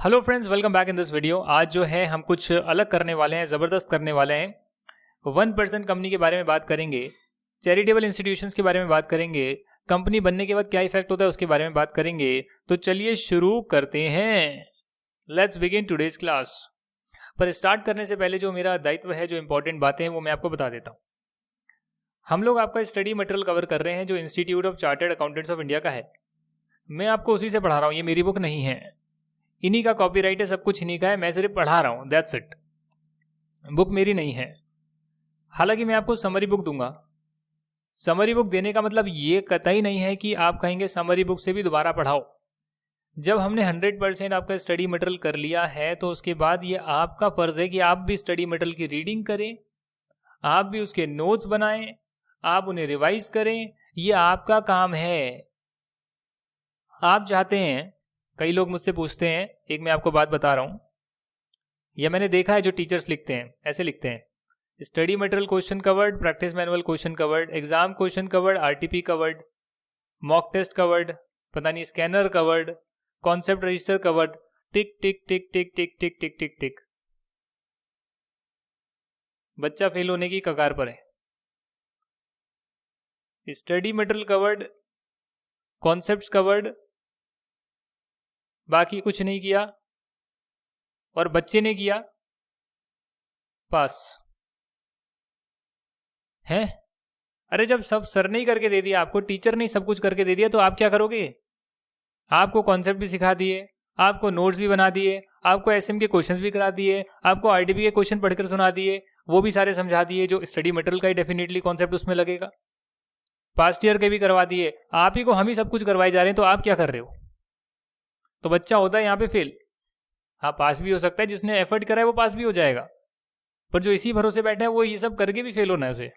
Hello friends, welcome back in this video. आज जो है हम कुछ अलग करने वाले हैं, ज़बरदस्त करने वाले हैं। 1% कंपनी के बारे में बात करेंगे, चैरिटेबल इंस्टीट्यूशंस के बारे में बात करेंगे, कंपनी बनने के बाद क्या इफेक्ट होता है उसके बारे में बात करेंगे। तो चलिए शुरू करते हैं। Let's begin today's class. पर स्टार्ट करने से पहले जो मेरा दायित्व है, जो इंपॉर्टेंट बातें हैं वो मैं आपको बता देता हूँ। हम लोग आपका स्टडी मटेरियल कवर कर रहे हैं जो institute of chartered accountants of India का है। मैं आपको उसी से पढ़ा रहा हूँ, ये मेरी बुक नहीं है, इन्हीं का कॉपीराइट है, सब कुछ इन्हीं का है, मैं सिर्फ पढ़ा रहा हूँ, दैट्स इट। बुक मेरी नहीं है। हालांकि मैं आपको समरी बुक दूंगा। समरी बुक देने का मतलब ये कतई नहीं है कि आप कहेंगे समरी बुक से भी दोबारा पढ़ाओ। जब हमने 100% आपका स्टडी मटेरियल कर लिया है तो उसके बाद ये आपका फर्ज है कि आप भी स्टडी मटेरियल की रीडिंग करें, आप भी उसके नोट्स बनाएं, आप उन्हें रिवाइज करें। ये आपका काम है। आप चाहते हैं, कई लोग मुझसे पूछते हैं, एक मैं आपको बात बता रहा हूं, यह मैंने देखा है जो टीचर्स लिखते हैं, ऐसे लिखते हैं: study material question covered, practice manual question covered, exam question covered, RTP covered, mock test covered, पता नहीं scanner covered, concept register covered, tick tick tick tick tick tick tick tick tick. बच्चा fail होने की कगार पर है। Study material covered, concepts covered, बाकी कुछ नहीं किया और बच्चे ने किया, पास है। अरे जब सब सर ने ही करके दे दिया आपको, टीचर ने सब कुछ करके दे दिया, तो आप क्या करोगे? आपको कॉन्सेप्ट भी सिखा दिए, आपको नोट्स भी बना दिए, आपको एसएम के क्वेश्चंस भी करा दिए, आपको आरटीपी के क्वेश्चन पढ़कर सुना दिए, वो भी सारे समझा दिए जो स्टडी मटेरियल का ही डेफिनेटली कॉन्सेप्ट उसमें लगेगा। पास्ट ईयर के भी करवा दिए, आप ही को हम ही सब कुछ करवाए जा रहे हैं, तो आप क्या कर रहे हो? तो बच्चा होता है यहाँ पे फेल। हाँ, पास भी हो सकता है, जिसने एफर्ट करा है वो पास भी हो जाएगा, पर जो इसी भरोसे बैठा है वो ये सब करके भी फेल होना है उसे।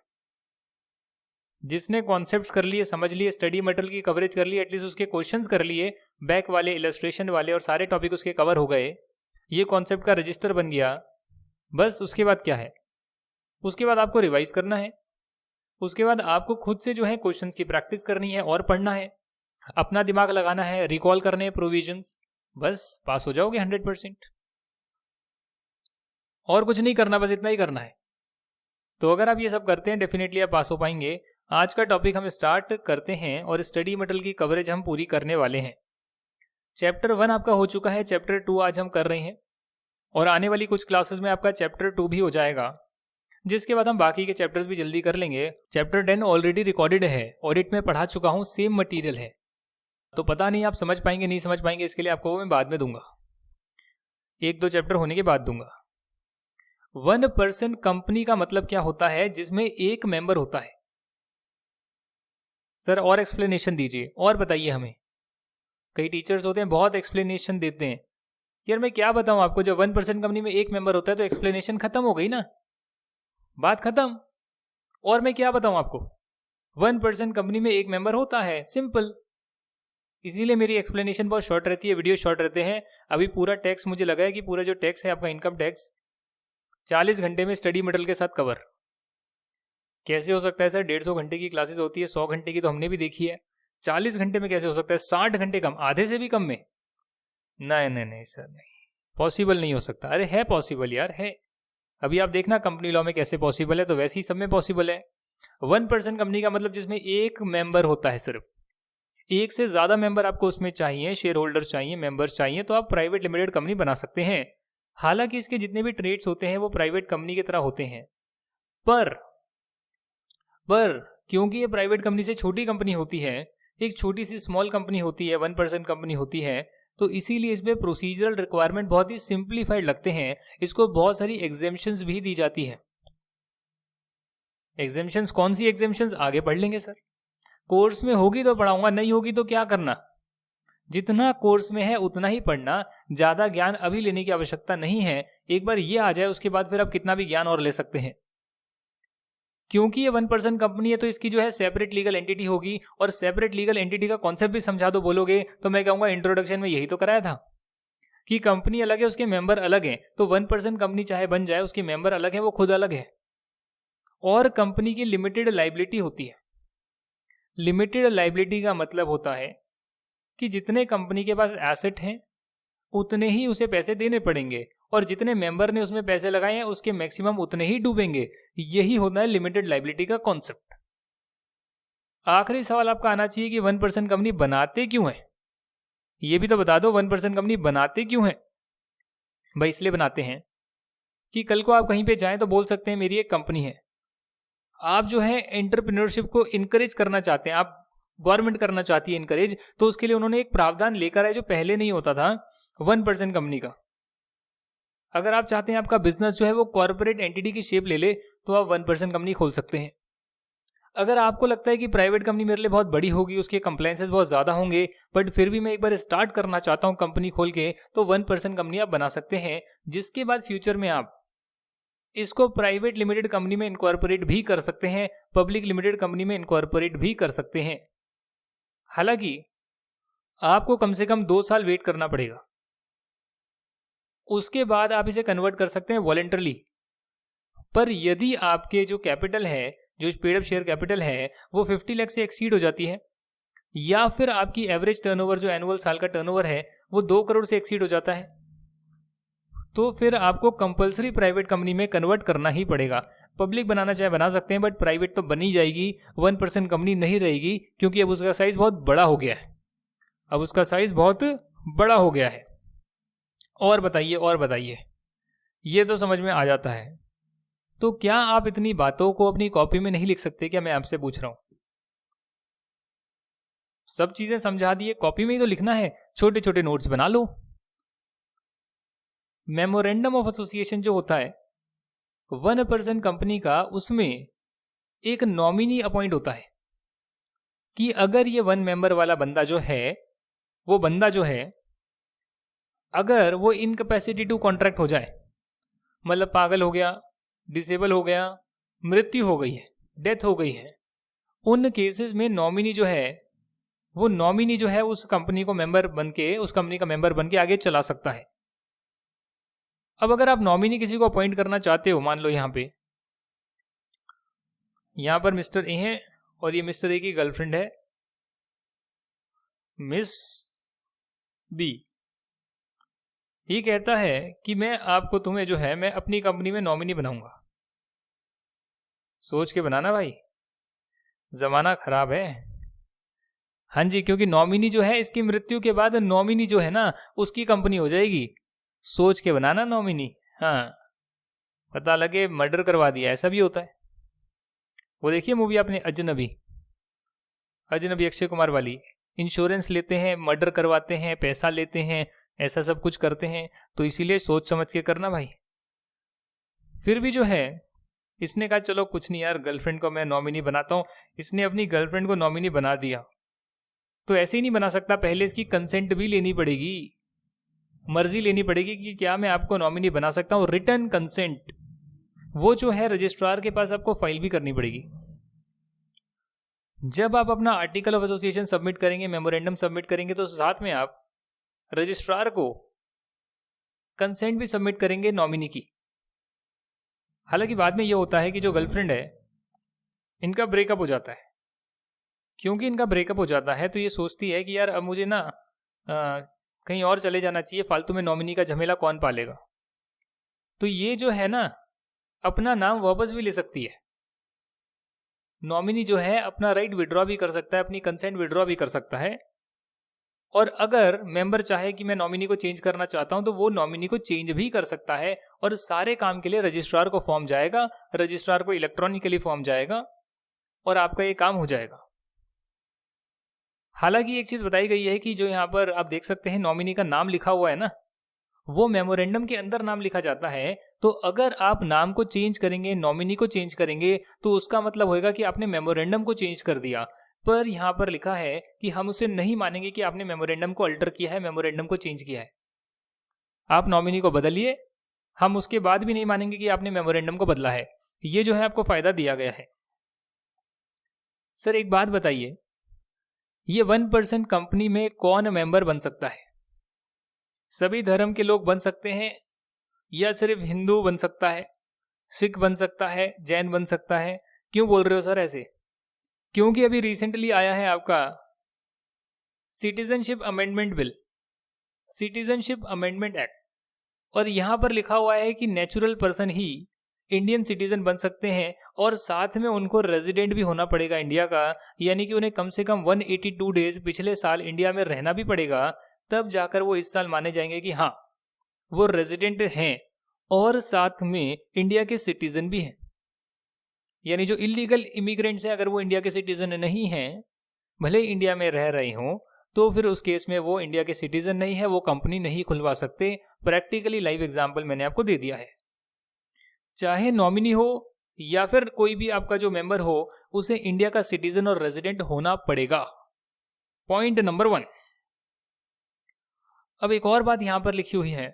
जिसने कॉन्सेप्ट्स कर लिए, समझ लिए, स्टडी मटेरियल की कवरेज कर ली, एटलीस्ट उसके क्वेश्चंस कर लिए, बैक वाले, इलस्ट्रेशन वाले, और सारे टॉपिक उसके कवर हो गए, ये कॉन्सेप्ट का रजिस्टर बन गया, बस उसके बाद क्या है? उसके बाद आपको रिवाइज करना है, उसके बाद आपको खुद से जो है क्वेश्चंस की प्रैक्टिस करनी है और पढ़ना है, अपना दिमाग लगाना है, रिकॉल करने हैं प्रोविजंस, बस पास हो जाओगे 100%। और कुछ नहीं करना, बस इतना ही करना है। तो अगर आप ये सब करते हैं डेफिनेटली आप पास हो पाएंगे। आज का टॉपिक हम स्टार्ट करते हैं और स्टडी मटेरियल की कवरेज हम पूरी करने वाले हैं। चैप्टर 1 आपका हो चुका है, चैप्टर 2 आज हम कर रहे हैं, और आने वाली कुछ क्लासेस में आपका चैप्टर 2 भी हो जाएगा, जिसके बाद हम बाकी के चैप्टर्स भी जल्दी कर लेंगे। चैप्टर 10 ऑलरेडी रिकॉर्डेड है, ऑडिट में पढ़ा चुका हूँ, सेम मटीरियल है, तो पता नहीं आप समझ पाएंगे नहीं समझ पाएंगे, इसके लिए आपको मैं बाद में दूंगा, 1-2 चैप्टर होने के बाद दूंगा। 1% कंपनी का मतलब क्या होता है? जिसमें एक मेंबर होता है। सर और एक्सप्लेनेशन दीजिए, और बताइए हमें। कई टीचर्स होते हैं बहुत एक्सप्लेनेशन देते हैं। यार मैं क्या बताऊं आपको, जब 1% कंपनी में एक मेंबर होता है तो एक्सप्लेनेशन खत्म हो गई ना, बात खत्म। और मैं क्या बताऊं आपको, 1% कंपनी में एक मेंबर होता है, सिंपल। इसीलिए मेरी एक्सप्लेनेशन बहुत शॉर्ट रहती है, वीडियो शॉर्ट रहते हैं। अभी पूरा टैक्स, मुझे लगा है कि पूरा जो टैक्स है आपका इनकम टैक्स, 40 घंटे में स्टडी मटेरियल के साथ कवर। कैसे हो सकता है सर? 150 घंटे की क्लासेस होती है, 100 घंटे की तो हमने भी देखी है, 40 घंटे में कैसे हो सकता है? 60 घंटे कम, आधे से भी कम में? नहीं नहीं नहीं सर, नहीं, पॉसिबल नहीं हो सकता। अरे है पॉसिबल यार, है। अभी आप देखना कंपनी लॉ में कैसे पॉसिबल है, तो वैसे ही सब में पॉसिबल है। 1% कंपनी का मतलब जिसमें एक मेंबर होता है, सिर्फ एक से ज्यादा मेंबर आपको उसमें चाहिए, शेयर होल्डर्स चाहिए, मेंबर्स चाहिए, तो आप प्राइवेट लिमिटेड कंपनी बना सकते हैं। हालांकि इसके जितने भी ट्रेड्स होते हैं वो प्राइवेट कंपनी की तरह होते हैं, पर क्योंकि ये प्राइवेट कंपनी से छोटी कंपनी होती है, एक छोटी सी स्मॉल कंपनी होती है, 1% कंपनी होती है, तो इसीलिए इसमें प्रोसीजरल रिक्वायरमेंट बहुत ही सिंप्लीफाइड लगते हैं। इसको बहुत सारी एग्जेम्पशंस भी दी जाती है। एग्जेम्पशंस कौन सी एग्जेम्पशंस आगे पढ़ लेंगे सर, कोर्स में होगी तो पढ़ाऊंगा, नहीं होगी तो क्या करना। जितना कोर्स में है उतना ही पढ़ना, ज्यादा ज्ञान अभी लेने की आवश्यकता नहीं है। एक बार ये आ जाए उसके बाद फिर आप कितना भी ज्ञान और ले सकते हैं। क्योंकि ये 1% कंपनी है तो इसकी जो है सेपरेट लीगल एंटिटी होगी, और सेपरेट लीगल एंटिटी का कॉन्सेप्ट भी समझा दो बोलोगे तो मैं कहूंगा इंट्रोडक्शन में यही तो कराया था कि कंपनी अलग है, उसके मेंबर अलग हैं। तो 1% कंपनी चाहे बन जाए, उसके मेंबर अलग है, वो खुद अलग है। और कंपनी की लिमिटेड लाइबिलिटी होती है। लिमिटेड लाइबिलिटी का मतलब होता है कि जितने कंपनी के पास एसेट हैं उतने ही उसे पैसे देने पड़ेंगे, और जितने मेंबर ने उसमें पैसे लगाए हैं उसके मैक्सिमम उतने ही डूबेंगे। यही होता है लिमिटेड लायबिलिटी का कॉन्सेप्ट। आखिरी सवाल आपका आना चाहिए कि 1% कंपनी बनाते क्यों है, ये भी तो बता दो। 1% कंपनी बनाते क्यों है? भाई इसलिए बनाते हैं कि कल को आप कहीं पे जाएं तो बोल सकते हैं मेरी एक कंपनी है। आप जो है एंटरप्रेन्योरशिप को इनकरेज करना चाहते हैं, आप गवर्नमेंट करना चाहती है इनकरेज, तो उसके लिए उन्होंने एक प्रावधान लेकर आए जो पहले नहीं होता था, 1% कंपनी का। अगर आप चाहते हैं आपका बिजनेस जो है वो कॉर्पोरेट एंटिटी की शेप ले ले, तो आप 1% कंपनी खोल सकते हैं। अगर आपको लगता है कि प्राइवेट कंपनी मेरे लिए बहुत बड़ी होगी, उसके कंप्लायंसेस बहुत ज़्यादा होंगे, बट फिर भी मैं एक बार स्टार्ट करना चाहता हूं कंपनी खोल के, तो 1% कंपनी आप बना सकते हैं, जिसके बाद फ्यूचर में आप इसको प्राइवेट लिमिटेड कंपनी में इनकॉर्पोरेट भी कर सकते हैं, पब्लिक लिमिटेड कंपनी में इनकॉर्पोरेट भी कर सकते हैं। हालांकि आपको कम से कम 2 साल वेट करना पड़ेगा, उसके बाद आप इसे कन्वर्ट कर सकते हैं वॉलेंटरली। पर यदि आपके जो कैपिटल है, जो पेड अप शेयर कैपिटल है, वो 50 लाख से एक्सीड हो जाती है, या फिर आपकी एवरेज टर्नओवर जो एनुअल साल का टर्नओवर है वो 2 करोड़ से एक्सीड हो जाता है, तो फिर आपको कंपलसरी प्राइवेट कंपनी में कन्वर्ट करना ही पड़ेगा। पब्लिक बनाना चाहे बना सकते हैं, बट प्राइवेट तो बनी जाएगी, 1% कंपनी नहीं रहेगी, क्योंकि अब उसका साइज बहुत बड़ा हो गया है। अब उसका साइज बहुत बड़ा हो गया है। और बताइए, और बताइए, ये तो समझ में आ जाता है। तो क्या आप इतनी बातों को अपनी कॉपी में नहीं लिख सकते? क्या मैं आपसे पूछ रहा हूं। सब चीजें समझा दिए, कॉपी में ही तो लिखना है, छोटे छोटे नोट्स बना लो। मेमोरेंडम ऑफ एसोसिएशन जो होता है 1% कंपनी का, उसमें एक नॉमिनी अपॉइंट होता है कि अगर ये 1 मेंबर वाला बंदा जो है, वो बंदा जो है अगर वो इनकैपेसिटी टू कॉन्ट्रैक्ट हो जाए, मतलब पागल हो गया, डिसेबल हो गया, मृत्यु हो गई है, डेथ हो गई है, उन केसेस में नॉमिनी जो है, वो नॉमिनी जो है उस कंपनी को मेंबर बन के, उस कंपनी का मेंबर बन के आगे चला सकता है। अब अगर आप नॉमिनी किसी को अपॉइंट करना चाहते हो, मान लो यहां पर मिस्टर ए है और ये मिस्टर ए की गर्लफ्रेंड है मिस बी। ये कहता है कि मैं आपको, तुम्हें जो है मैं अपनी कंपनी में नॉमिनी बनाऊंगा। सोच के बनाना भाई, जमाना खराब है। हाँ जी, क्योंकि नॉमिनी जो है, इसकी मृत्यु के बाद नॉमिनी जो है ना उसकी कंपनी हो जाएगी। सोच के बनाना नॉमिनी। हाँ, पता लगे मर्डर करवा दिया, ऐसा भी होता है। वो देखिए मूवी आपने अजनबी, अजनबी अक्षय कुमार वाली, इंश्योरेंस लेते हैं, मर्डर करवाते हैं, पैसा लेते हैं, ऐसा सब कुछ करते हैं। तो इसीलिए सोच समझ के करना भाई। फिर भी जो है इसने कहा चलो कुछ नहीं यार, गर्लफ्रेंड को मैं नॉमिनी बनाता हूं। इसने अपनी गर्लफ्रेंड को नॉमिनी बना दिया। तो ऐसे ही नहीं बना सकता, पहले इसकी कंसेंट भी लेनी पड़ेगी, मर्जी लेनी पड़ेगी कि क्या मैं आपको नॉमिनी बना सकता हूं। रिटर्न कंसेंट वो जो है रजिस्ट्रार के पास आपको फाइल भी करनी पड़ेगी। जब आप अपना आर्टिकल ऑफ एसोसिएशन सबमिट करेंगे, मेमोरेंडम सबमिट करेंगे, तो साथ में आप रजिस्ट्रार को कंसेंट भी सबमिट करेंगे नॉमिनी की। हालांकि बाद में यह होता है कि जो गर्लफ्रेंड है इनका ब्रेकअप हो जाता है। क्योंकि इनका ब्रेकअप हो जाता है तो ये सोचती है कि यार अब मुझे ना कहीं और चले जाना चाहिए, फालतू में नॉमिनी का झमेला कौन पालेगा। तो ये जो है ना अपना नाम वापस भी ले सकती है। नॉमिनी जो है अपना राइट विड्रॉ भी कर सकता है, अपनी कंसेंट विड्रॉ भी कर सकता है। और अगर मेंबर चाहे कि मैं नॉमिनी को चेंज करना चाहता हूं, तो वो नॉमिनी को चेंज भी कर सकता है। और सारे काम के लिए रजिस्ट्रार को फॉर्म जाएगा, रजिस्ट्रार को इलेक्ट्रॉनिकली फॉर्म जाएगा और आपका ये काम हो जाएगा। हालांकि एक चीज बताई गई है कि जो यहाँ पर आप देख सकते हैं नॉमिनी का नाम लिखा हुआ है ना, वो मेमोरेंडम के अंदर नाम लिखा जाता है। तो अगर आप नाम को चेंज करेंगे, नॉमिनी को चेंज करेंगे, तो उसका मतलब होगा कि आपने मेमोरेंडम को चेंज कर दिया। पर यहां पर लिखा है कि हम उसे नहीं मानेंगे कि आपने मेमोरेंडम को अल्टर किया है, मेमोरेंडम को चेंज किया है। आप नॉमिनी को बदलिए, हम उसके बाद भी नहीं मानेंगे कि आपने मेमोरेंडम को बदला है। ये जो है आपको फायदा दिया गया है। सर एक बात बताइए, ये 1% कंपनी में कौन मेंबर बन सकता है? सभी धर्म के लोग बन सकते हैं या सिर्फ हिंदू बन सकता है, सिख बन सकता है, जैन बन सकता है? क्यों बोल रहे हो सर ऐसे? क्योंकि अभी रिसेंटली आया है आपका citizenship amendment bill. Citizenship amendment act, और यहां पर लिखा हुआ है कि नेचुरल पर्सन ही इंडियन सिटीजन बन सकते हैं और साथ में उनको रेजिडेंट भी होना पड़ेगा इंडिया का, यानी कि उन्हें कम से कम 182 डेज पिछले साल इंडिया में रहना भी पड़ेगा, तब जाकर वो इस साल माने जाएंगे कि हाँ वो रेजिडेंट हैं और साथ में इंडिया के सिटीजन भी हैं। यानी जो इलीगल इमिग्रेंट्स हैं, अगर वो इंडिया के सिटीजन नहीं हैं, भले इंडिया में रह रहे हों, तो फिर उस केस में वो इंडिया के सिटीजन नहीं है, वो कंपनी नहीं खुलवा सकते। प्रैक्टिकली लाइव एग्जांपल मैंने आपको दे दिया है। चाहे नॉमिनी हो या फिर कोई भी आपका जो मेंबर हो, उसे इंडिया का सिटीजन और रेजिडेंट होना पड़ेगा। Point number 1। अब एक और बात यहां पर लिखी हुई है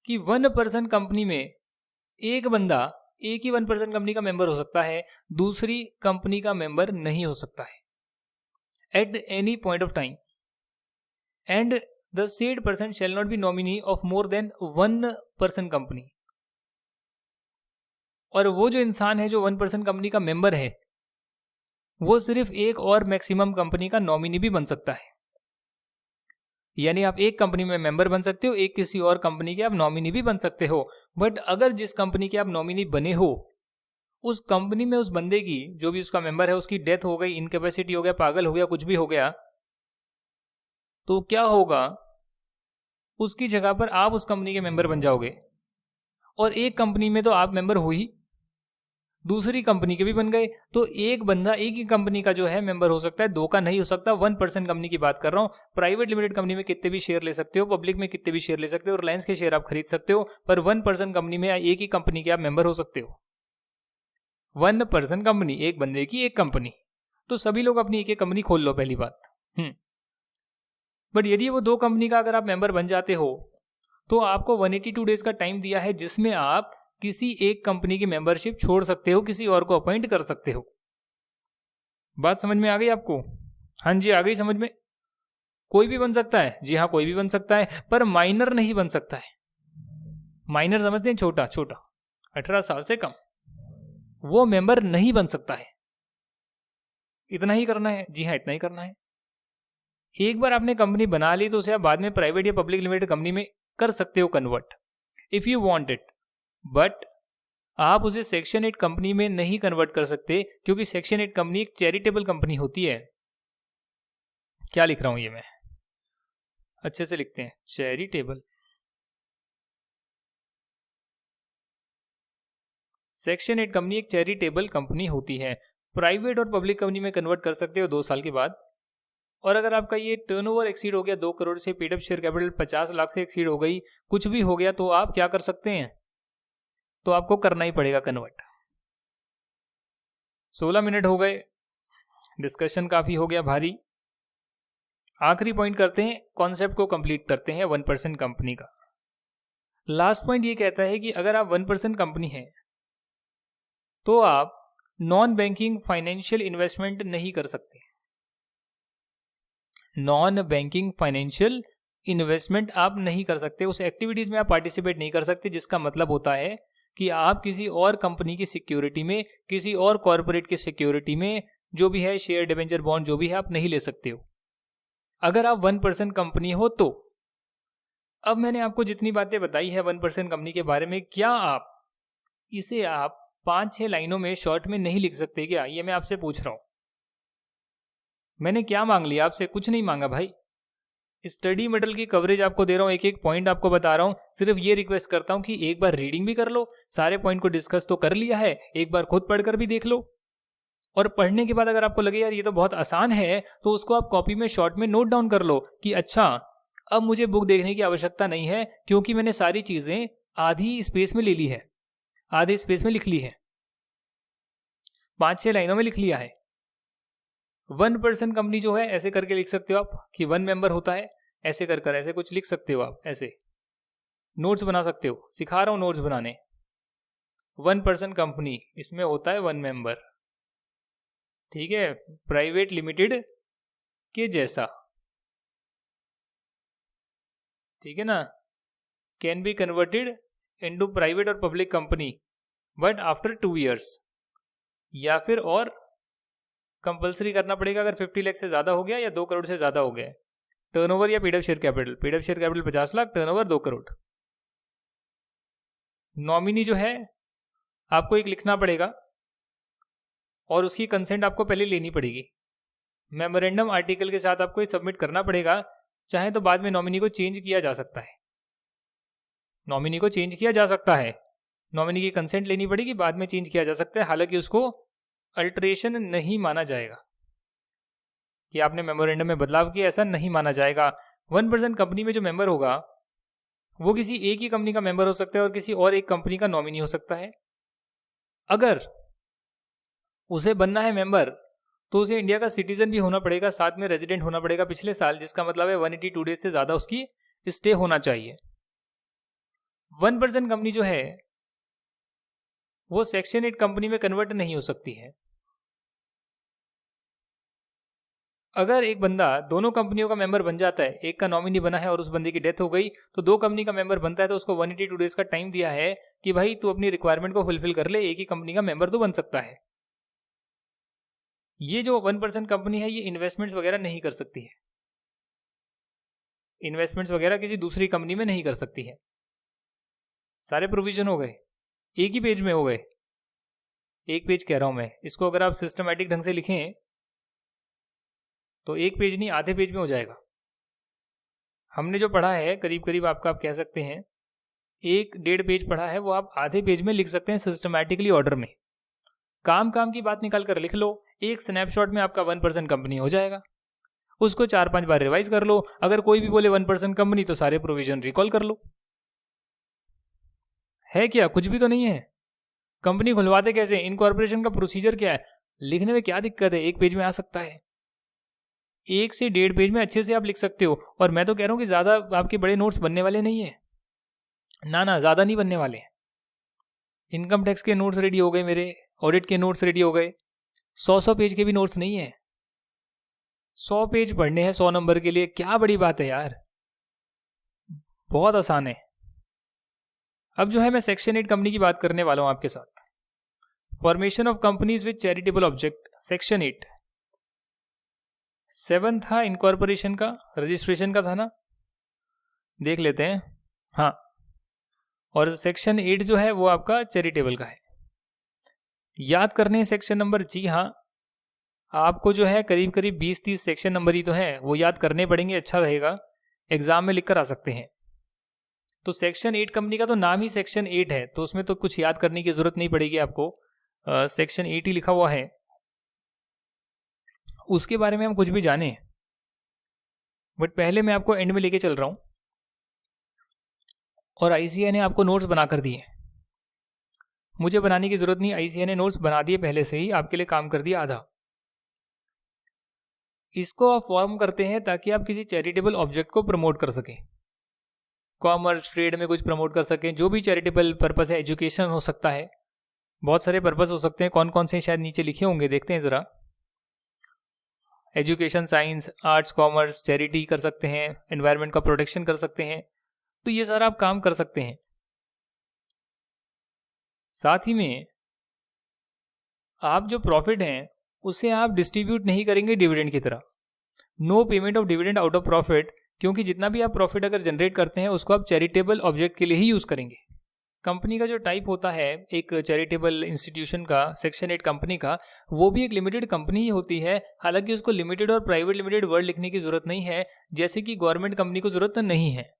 कि 1 पर्सन कंपनी में एक बंदा एक ही 1 पर्सन कंपनी का मेंबर हो सकता है, दूसरी कंपनी का मेंबर नहीं हो सकता है at any point of time, and the said person shall not be nominee of more than 1 person company। और वो जो इंसान है जो 1 पर्सन कंपनी का मेंबर है, वो सिर्फ एक और मैक्सिमम कंपनी का नॉमिनी भी बन सकता है। यानी आप एक कंपनी में मेंबर बन सकते हो, एक किसी और कंपनी के आप नॉमिनी भी बन सकते हो। बट अगर जिस कंपनी के आप नॉमिनी बने हो, उस कंपनी में उस बंदे की, जो भी उसका मेंबर है, उसकी डेथ हो गई, इनकेपेसिटी हो गया, पागल हो गया, कुछ भी हो गया, तो क्या होगा, उसकी जगह पर आप उस कंपनी के मेंबर बन जाओगे। और एक कंपनी में तो आप मेंबर हो ही, दूसरी कंपनी के भी बन गए, तो एक बंदा एक ही कंपनी का जो है मेंबर हो सकता है, 2 का नहीं हो सकता। 1 पर्सन कंपनी की बात कर रहा हूं। प्राइवेट लिमिटेड कंपनी में कितने भी शेयर ले सकते हो, पब्लिक में कितने भी शेयर ले सकते हो, रिलायंस के शेयर आप खरीद सकते हो, पर 1 पर्सन कंपनी में एक ही कंपनी के आप मेंबर हो सकते हो। 1 पर्सन कंपनी, एक बंदे की एक कंपनी, तो सभी लोग अपनी एक एक कंपनी खोल लो, पहली बात। बट यदि वो 2 कंपनी का अगर आप मेंबर बन जाते हो, तो आपको 182 डेज का टाइम दिया है, जिसमें आप किसी एक कंपनी की मेंबरशिप छोड़ सकते हो, किसी और को अपॉइंट कर सकते हो। बात समझ में आ गई आपको? हाँ जी, आ गई समझ में। कोई भी बन सकता है, जी हाँ, कोई भी बन सकता है, पर माइनर नहीं बन सकता है। माइनर समझते हैं, छोटा छोटा, 18 साल से कम, वो मेंबर नहीं बन सकता है। इतना ही करना है, जी हाँ, इतना ही करना है। एक बार आपने कंपनी बना ली, तो उसे आप बाद में प्राइवेट या पब्लिक लिमिटेड कंपनी में कर सकते हो convert, if you want it. But आप उसे सेक्शन 8 कंपनी में नहीं कन्वर्ट कर सकते, क्योंकि सेक्शन 8 कंपनी एक चैरिटेबल कंपनी होती है। क्या लिख रहा हूं ये मैं, अच्छे से लिखते हैं, चैरिटेबल। सेक्शन 8 कंपनी एक चैरिटेबल कंपनी होती है। प्राइवेट और पब्लिक कंपनी में कन्वर्ट कर सकते हो 2 साल के बाद। और अगर आपका ये टर्नओवर एक्सीड हो गया 2 करोड़ से, paid up share capital 50 lakh से एक्सीड हो गई, कुछ भी हो गया, तो आप क्या कर सकते हैं, तो आपको करना ही पड़ेगा कन्वर्ट। 16 मिनट हो गए, डिस्कशन काफी हो गया भारी। आखिरी पॉइंट करते हैं, कॉन्सेप्ट को कंप्लीट करते हैं 1 पर्सन कंपनी का। लास्ट पॉइंट ये कहता है कि अगर आप 1 पर्सन कंपनी है, तो आप नॉन बैंकिंग फाइनेंशियल इन्वेस्टमेंट नहीं कर सकते। नॉन बैंकिंग फाइनेंशियल इन्वेस्टमेंट आप नहीं कर सकते, उस एक्टिविटीज में आप पार्टिसिपेट नहीं कर सकते, जिसका मतलब होता है कि आप किसी और कंपनी की सिक्योरिटी में, किसी और कॉर्पोरेट की सिक्योरिटी में, जो भी है शेयर, डिबेंचर, बॉन्ड, जो भी है, आप नहीं ले सकते हो अगर आप 1 पर्सन कंपनी हो तो। अब मैंने आपको जितनी बातें बताई है 1 पर्सन कंपनी के बारे में, क्या आप इसे आप 5-6 लाइनों में शॉर्ट में नहीं लिख सकते क्या? ये मैं आपसे पूछ रहा हूं। मैंने क्या मांग लिया आपसे? कुछ नहीं मांगा भाई। स्टडी मटेरियल की कवरेज आपको दे रहा हूं, एक एक पॉइंट आपको बता रहा हूं। सिर्फ ये रिक्वेस्ट करता हूं कि एक बार रीडिंग भी कर लो, सारे पॉइंट को डिस्कस तो कर लिया है, एक बार खुद पढ़कर भी देख लो। और पढ़ने के बाद अगर आपको लगे यार ये तो बहुत आसान है, तो उसको आप कॉपी में शॉर्ट में नोट डाउन कर लो कि अच्छा, अब मुझे बुक देखने की आवश्यकता नहीं है, क्योंकि मैंने सारी चीजें आधी स्पेस में ले ली है, आधे स्पेस में लिख ली है, 5-6 लाइनों में लिख लिया है। 1 पर्सन कंपनी जो है, ऐसे करके लिख सकते हो आप कि 1 मेंबर होता है, ऐसे कर ऐसे कुछ लिख सकते हो आप, ऐसे नोट्स बना सकते हो। सिखा रहा हूं नोट्स बनाने। 1 पर्सन कंपनी, इसमें होता है 1 मेंबर, ठीक है, प्राइवेट लिमिटेड के जैसा, ठीक है ना। Can be converted into private और public company but after 2 years, या फिर और कंपलसरी करना पड़ेगा अगर 50 लाख से ज्यादा हो गया या 2 करोड़ से ज्यादा हो गया। टर्नओवर या paid up share capital. Paid up share capital 50 lakh, turnover 2 crore. Nominee जो है आपको एक लिखना पड़ेगा और उसकी कंसेंट आपको पहले लेनी पड़ेगी। मेमोरेंडम आर्टिकल के साथ आपको ये सबमिट करना पड़ेगा। चाहे तो बाद में नॉमिनी को चेंज किया जा सकता है, नॉमिनी को चेंज किया जा सकता है, नॉमिनी की कंसेंट लेनी पड़ेगी, बाद में चेंज किया जा सकता है। हालांकि उसको अल्टरेशन नहीं माना जाएगा कि आपने मेमोरेंडम में बदलाव किया, ऐसा नहीं माना जाएगा। 1% कंपनी में जो मेंबर होगा वो किसी एक ही कंपनी का मेंबर हो सकता है और किसी और एक कंपनी का नॉमिनी हो सकता है। अगर उसे बनना है मेंबर तो उसे इंडिया का सिटीजन भी होना पड़ेगा, साथ में रेजिडेंट होना पड़ेगा पिछले साल, जिसका मतलब है 182 डेज से ज्यादा उसकी स्टे होना चाहिए। 1% कंपनी जो है वो सेक्शन 8 कंपनी में कन्वर्ट नहीं हो सकती है। अगर एक बंदा दोनों कंपनियों का मेंबर बन जाता है, एक का नॉमिनी बना है और उस बंदे की डेथ हो गई, तो 2 कंपनी का मेंबर बनता है, तो उसको 182 डेज का टाइम दिया है कि भाई तू अपनी रिक्वायरमेंट को फुलफिल कर ले, एक ही कंपनी का मेंबर तो बन सकता है। ये जो 1% कंपनी है ये इन्वेस्टमेंट्स वगैरह नहीं कर सकती है, इन्वेस्टमेंट्स वगैरह किसी दूसरी कंपनी में नहीं कर सकती है। सारे प्रोविजन हो गए, एक ही पेज में हो गए। एक पेज कह रहा हूं मैं, इसको अगर आप सिस्टमैटिक ढंग से लिखें तो एक पेज नहीं आधे पेज में हो जाएगा। हमने जो पढ़ा है करीब करीब आपका, आप कह सकते हैं 1-1.5 पेज पढ़ा है, वो आप आधे पेज में लिख सकते हैं सिस्टमैटिकली ऑर्डर में। काम की बात निकाल कर लिख लो, एक स्नैपशॉट में आपका 1% कंपनी हो जाएगा। उसको 4-5 बार रिवाइज कर लो। अगर कोई भी बोले 1% कंपनी तो सारे प्रोविजन रिकॉल कर लो। है क्या? कुछ भी तो नहीं है। कंपनी खुलवाते कैसे, इनकॉर्पोरेशन का प्रोसीजर क्या है, लिखने में क्या दिक्कत है, एक पेज में आ सकता है। 1 से 1.5 पेज में अच्छे से आप लिख सकते हो। और मैं तो कह रहा हूं कि ज्यादा आपके बड़े नोट्स बनने वाले नहीं है, ना ज्यादा नहीं बनने वाले। इनकम टैक्स के नोट्स रेडी हो गए मेरे, ऑडिट के नोट्स रेडी हो गए, 100 पेज के भी नोट्स नहीं है। 100 पेज पढ़ने हैं 100 नंबर के लिए, क्या बड़ी बात है यार, बहुत आसान है। अब जो है मैं सेक्शन 8 कंपनी की बात करने वाला हूं आपके साथ। Formation of companies with charitable object, section 8। 7 था इनकॉर्पोरेशन का, रजिस्ट्रेशन का था ना, देख लेते हैं। हाँ, और सेक्शन 8 जो है वो आपका चैरिटेबल का है। याद करने हैं सेक्शन नंबर, जी हाँ, आपको जो है करीब करीब 20-30 सेक्शन नंबर ही तो है, वो याद करने पड़ेंगे, अच्छा रहेगा, एग्जाम में लिख कर आ सकते हैं। तो सेक्शन 8 कंपनी का तो नाम ही सेक्शन 8 है, तो उसमें तो कुछ याद करने की जरूरत नहीं पड़ेगी आपको, सेक्शन 8 ही लिखा हुआ है। उसके बारे में हम कुछ भी जाने, बट पहले मैं आपको एंड में लेके चल रहा हूं। और आईसीए ने आपको नोट्स बनाकर दिए, मुझे बनाने की जरूरत नहीं, आईसीए ने नोट्स बना दिए पहले से ही, आपके लिए काम कर दिया आधा। इसको आप फॉर्म करते हैं ताकि आप किसी चैरिटेबल ऑब्जेक्ट को प्रमोट कर सकें, कॉमर्स ट्रेड में कुछ प्रमोट कर सकें, जो भी चैरिटेबल पर्पस है, एजुकेशन हो सकता है, बहुत सारे पर्पस हो सकते हैं। कौन कौन से शायद नीचे लिखे होंगे, देखते हैं जरा। Education, science, arts, commerce, charity कर सकते हैं, एनवायरनमेंट का प्रोटेक्शन कर सकते हैं, तो ये सारा आप काम कर सकते हैं। साथ ही में आप जो प्रॉफिट हैं उसे आप डिस्ट्रीब्यूट नहीं करेंगे डिविडेंड की तरह। No payment of dividend out of profit, क्योंकि जितना भी आप प्रॉफिट अगर जनरेट करते हैं उसको आप चैरिटेबल ऑब्जेक्ट के लिए ही यूज करेंगे। कंपनी का जो टाइप होता है एक चैरिटेबल इंस्टीट्यूशन का, सेक्शन 8 कंपनी का, वो भी एक लिमिटेड कंपनी ही होती है। हालांकि उसको लिमिटेड और प्राइवेट लिमिटेड वर्ड लिखने की जरूरत नहीं है, जैसे कि गवर्नमेंट कंपनी को जरूरत नहीं है।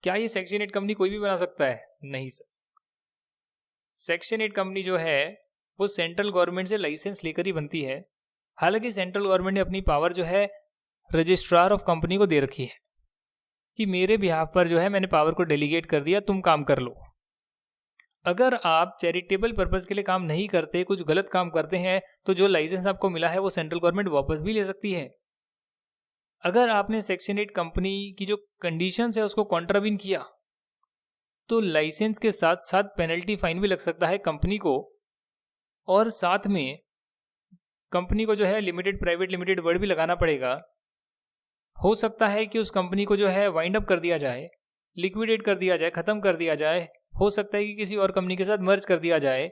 क्या ये सेक्शन 8 कंपनी कोई भी बना सकता है? नहीं सर। सेक्शन 8 कंपनी जो है वो सेंट्रल गवर्नमेंट से लाइसेंस लेकर ही बनती है। हालांकि सेंट्रल गवर्नमेंट ने अपनी पावर जो है रजिस्ट्रार ऑफ कंपनी को दे रखी है कि मेरे बिहाफ पर जो है मैंने पावर को डेलीगेट कर दिया, तुम काम कर लो। अगर आप चैरिटेबल पर्पस के लिए काम नहीं करते, कुछ गलत काम करते हैं, तो जो लाइसेंस आपको मिला है वो सेंट्रल गवर्नमेंट वापस भी ले सकती है। अगर आपने सेक्शन 8 कंपनी की जो कंडीशंस है उसको कॉन्ट्रावीन किया तो लाइसेंस के साथ साथ पेनल्टी फाइन भी लग सकता है कंपनी को, और साथ में कंपनी को जो है लिमिटेड प्राइवेट लिमिटेड वर्ड भी लगाना पड़ेगा। हो सकता है कि उस कंपनी को जो है वाइंड अप कर दिया जाए, लिक्विडेट कर दिया जाए, खत्म कर दिया जाए। हो सकता है कि किसी और कंपनी के साथ मर्ज कर दिया जाए।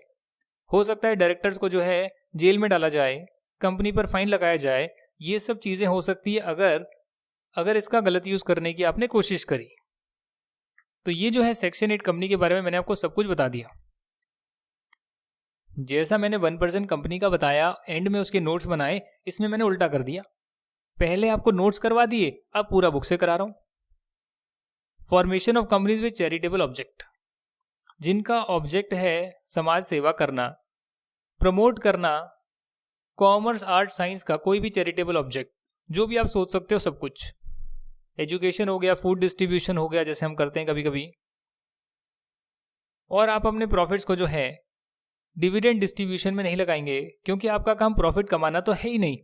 हो सकता है डायरेक्टर्स को जो है जेल में डाला जाए, कंपनी पर फाइन लगाया जाए। ये सब चीजें हो सकती है अगर अगर इसका गलत यूज़ करने की आपने कोशिश करी। तो ये जो है सेक्शन 8 कंपनी के बारे में मैंने आपको सब कुछ बता दिया। जैसा मैंने 1% कंपनी का बताया, एंड में उसके नोट्स बनाए, इसमें मैंने उल्टा कर दिया। पहले आपको नोट्स करवा दिए, अब पूरा बुक से करा रहा हूं। Formation of companies with charitable object, जिनका ऑब्जेक्ट है समाज सेवा करना, प्रमोट करना, कॉमर्स, आर्ट, साइंस का कोई भी चैरिटेबल ऑब्जेक्ट, जो भी आप सोच सकते हो सब कुछ। एजुकेशन हो गया, फूड डिस्ट्रीब्यूशन हो गया, जैसे हम करते हैं कभी कभी। और आप अपने प्रॉफिट्स को जो है डिविडेंड डिस्ट्रीब्यूशन में नहीं लगाएंगे, क्योंकि आपका काम प्रॉफिट कमाना तो है ही नहीं।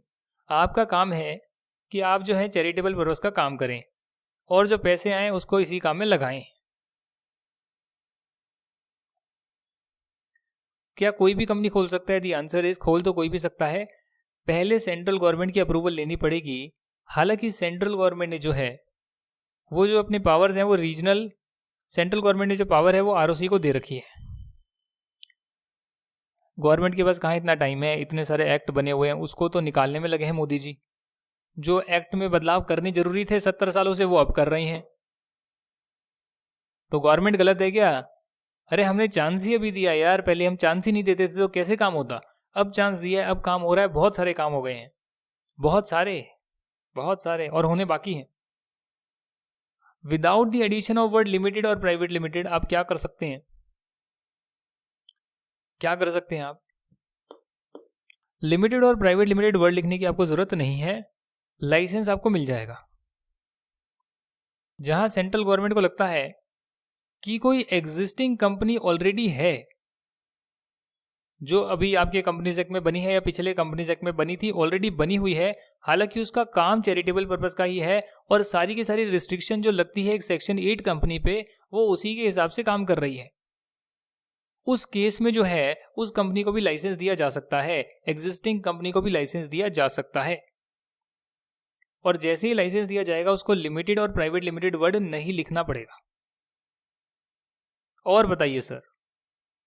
आपका काम है कि आप जो है चैरिटेबल पर्पस का काम करें और जो पैसे आए उसको इसी काम में लगाएं। क्या कोई भी कंपनी खोल सकता है? दी आंसर इज खोल तो कोई भी सकता है। पहले सेंट्रल गवर्नमेंट की अप्रूवल लेनी पड़ेगी। हालांकि सेंट्रल गवर्नमेंट ने जो है वो जो अपने पावर्स हैं वो रीजनल, सेंट्रल गवर्नमेंट ने जो पावर है वो आरओसी को दे रखी है। गवर्नमेंट के पास कहाँ इतना टाइम है, इतने सारे एक्ट बने हुए हैं, उसको तो निकालने में लगे हैं मोदी जी। जो एक्ट में बदलाव करने जरूरी थे 70 सालों से, वो अब कर रही हैं। तो गवर्नमेंट गलत है क्या? अरे हमने चांस ही अभी दिया यार, पहले हम चांस ही नहीं देते थे तो कैसे काम होता। अब चांस दिया है, अब काम हो रहा है, बहुत सारे काम हो गए हैं, बहुत सारे और होने बाकी हैं। Without the addition of word limited और प्राइवेट लिमिटेड आप क्या कर सकते हैं? क्या कर सकते हैं आप? लिमिटेड और प्राइवेट लिमिटेड वर्ड लिखने की आपको जरूरत नहीं है, लाइसेंस आपको मिल जाएगा। जहां सेंट्रल गवर्नमेंट को लगता है कि कोई एग्जिस्टिंग कंपनी ऑलरेडी है, जो अभी आपके कंपनीज एक्ट में बनी है या पिछले कंपनीज एक्ट में बनी थी, ऑलरेडी बनी हुई है, हालांकि उसका काम चैरिटेबल पर्पस का ही है और सारी की सारी रिस्ट्रिक्शन जो लगती है एक सेक्शन 8 कंपनी पे, वो उसी के हिसाब से काम कर रही है। उस केस में जो है उस कंपनी को भी लाइसेंस दिया जा सकता है, एग्जिस्टिंग कंपनी को भी लाइसेंस दिया जा सकता है। और जैसे ही लाइसेंस दिया जाएगा उसको लिमिटेड और प्राइवेट लिमिटेड वर्ड नहीं लिखना पड़ेगा। और बताइए सर,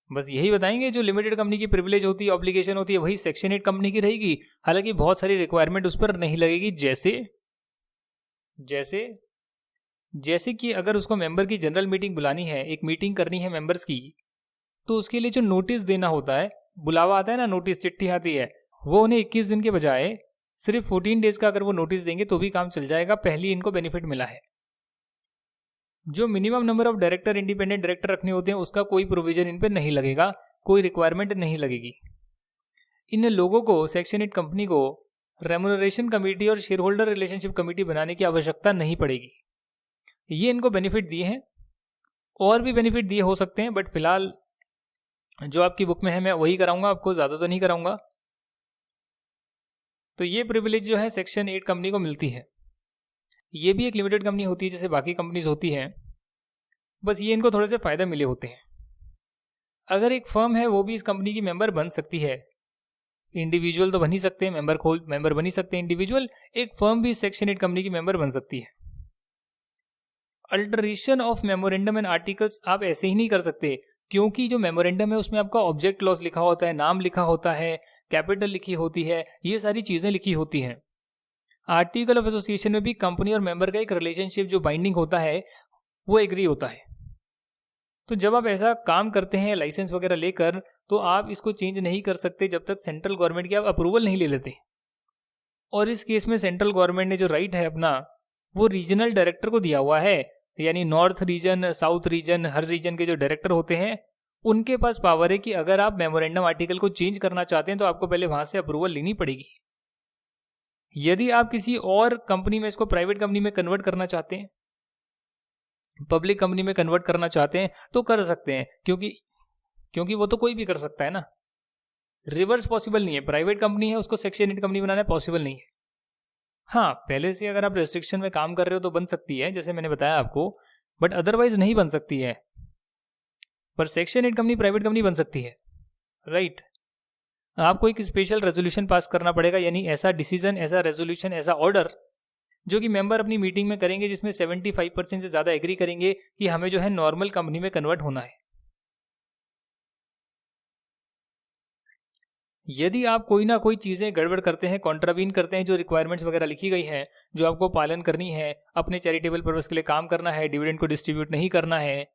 बस यही बताएंगे? जो लिमिटेड कंपनी की प्रिविलेज होती है, ऑब्लिगेशन होती है, वही सेक्शन 8 कंपनी की रहेगी। हालांकि बहुत सारी रिक्वायरमेंट उस पर नहीं लगेगी, जैसे कि अगर उसको मेंबर की जनरल मीटिंग बुलानी है, एक मीटिंग करनी है मेंबर्स की, तो उसके लिए जो नोटिस देना होता है, बुलावा आता है ना, नोटिस चिट्ठी आती है, वो उन्हें 21 दिन के बजाय सिर्फ 14 डेज का अगर वो नोटिस देंगे तो भी काम चल जाएगा। पहली इनको बेनिफिट मिला है। जो minimum number of director, independent director रखने होते हैं, उसका कोई प्रोविजन इन पे नहीं लगेगा, कोई रिक्वायरमेंट नहीं लगेगी। इन लोगों को, सेक्शन 8 कंपनी को, रेम्यूनरेशन कमेटी और शेयर होल्डर रिलेशनशिप कमेटी बनाने की आवश्यकता नहीं पड़ेगी। ये इनको बेनिफिट दिए हैं, और भी बेनिफिट दिए हो सकते हैं, बट फिलहाल जो आपकी बुक में है मैं वही कराऊंगा आपको, ज्यादा तो नहीं कराऊंगा। तो ये प्रिविलेज जो है सेक्शन 8 कंपनी को मिलती है। ये भी एक लिमिटेड कंपनी होती है जैसे बाकी कंपनीज होती हैं, बस ये इनको थोड़े से फायदा मिले होते हैं। अगर एक फर्म है वो भी इस कंपनी की मेंबर बन सकती है, इंडिविजुअल तो बन ही सकते हैं, मेंबर बन ही सकते हैं इंडिविजुअल, एक फर्म भी सेक्शन 8 कंपनी की मेंबर बन सकती है। Alteration of memorandum and articles आप ऐसे ही नहीं कर सकते, क्योंकि जो मेमोरेंडम है उसमें आपका ऑब्जेक्ट क्लॉज लिखा होता है, नाम लिखा होता है, कैपिटल लिखी होती है, ये सारी चीजें लिखी होती हैं। आर्टिकल ऑफ एसोसिएशन में भी कंपनी और मेंबर का एक रिलेशनशिप जो बाइंडिंग होता है वो एग्री होता है। तो जब आप ऐसा काम करते हैं लाइसेंस वगैरह लेकर, तो आप इसको चेंज नहीं कर सकते जब तक सेंट्रल गवर्नमेंट की आप अप्रूवल नहीं ले लेते। और इस केस में सेंट्रल गवर्नमेंट ने जो राइट है अपना, वो रीजनल डायरेक्टर को दिया हुआ है, यानी नॉर्थ रीजन, साउथ रीजन, हर रीजन के जो डायरेक्टर होते हैं उनके पास पावर है कि अगर आप मेमोरेंडम आर्टिकल को चेंज करना चाहते हैं तो आपको पहले वहां से अप्रूवल लेनी पड़ेगी। यदि आप किसी और कंपनी में इसको प्राइवेट कंपनी में कन्वर्ट करना चाहते हैं, पब्लिक कंपनी में कन्वर्ट करना चाहते हैं, तो कर सकते हैं, क्योंकि वो तो कोई भी कर सकता है ना। रिवर्स पॉसिबल नहीं है, प्राइवेट कंपनी है उसको सेक्शन 8 कंपनी बनाना पॉसिबल नहीं है। हाँ, पहले से अगर आप रेस्ट्रिक्शन में काम कर रहे हो तो बन सकती है, जैसे मैंने बताया आपको, बट अदरवाइज नहीं बन सकती है। पर सेक्शन 8 कंपनी प्राइवेट कंपनी बन सकती है, राइट। आपको एक स्पेशल रेजोल्यूशन पास करना पड़ेगा, यानी ऐसा डिसीजन, ऐसा रेजोल्यूशन, ऐसा ऑर्डर जो कि मेंबर अपनी मीटिंग में करेंगे, जिसमें 75% से ज्यादा एग्री करेंगे कि हमें जो है नॉर्मल कंपनी में कन्वर्ट होना है। यदि आप कोई ना कोई चीज़ें गड़बड़ करते हैं, कॉन्ट्रावीन करते हैं, जो रिक्वायरमेंट्स वगैरह लिखी गई हैं, जो आपको पालन करनी है, अपने चैरिटेबल पर्पस के लिए काम करना है, डिविडेंड को डिस्ट्रीब्यूट नहीं करना है,